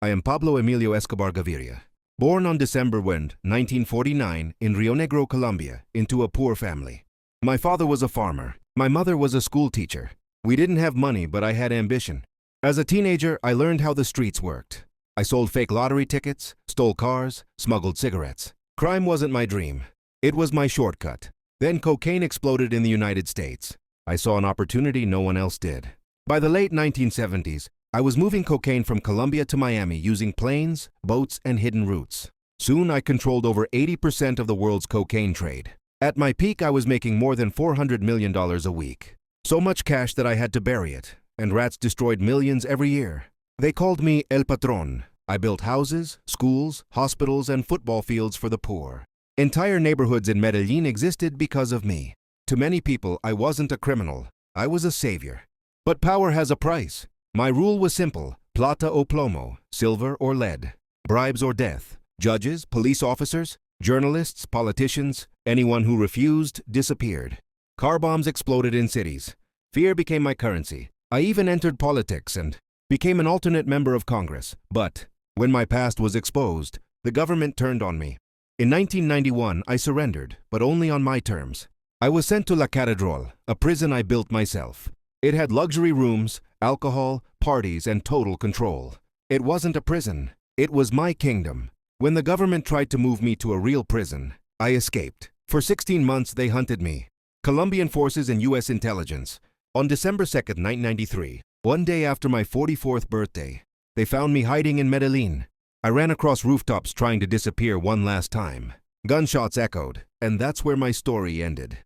I am Pablo Emilio Escobar Gaviria. Born on December 1949, in Rio Negro, Colombia, into a poor family. My father was a farmer. My mother was a school teacher. We didn't have money, but I had ambition. As a teenager, I learned how the streets worked. I sold fake lottery tickets, stole cars, smuggled cigarettes. Crime wasn't my dream. It was my shortcut. Then cocaine exploded in the United States. I saw an opportunity no one else did. By the late 1970s, I was moving cocaine from Colombia to Miami using planes, boats, and hidden routes. Soon I controlled over 80% of the world's cocaine trade. At my peak, I was making more than $400 million a week. So much cash that I had to bury it, and rats destroyed millions every year. They called me El Patron. I built houses, schools, hospitals, and football fields for the poor. Entire neighborhoods in Medellin existed because of me. To many people, I wasn't a criminal. I was a savior. But power has a price. My rule was simple: plata o plomo, silver or lead, bribes or death. Judges, police officers, journalists, politicians, anyone who refused disappeared. Car bombs exploded in cities. Fear became my currency. I even entered politics and became an alternate member of Congress. But when my past was exposed, the government turned on me. In 1991, I surrendered, but only on my terms. I was sent to La Catedral, a prison I built myself. It had luxury rooms, alcohol, parties, and total control. It wasn't a prison. It was my kingdom. When the government tried to move me to a real prison, I escaped. For 16 months, they hunted me. Colombian forces and U.S. intelligence. On December 2nd, 1993, one day after my 44th birthday, they found me hiding in Medellin. I ran across rooftops trying to disappear one last time. Gunshots echoed, and that's where my story ended.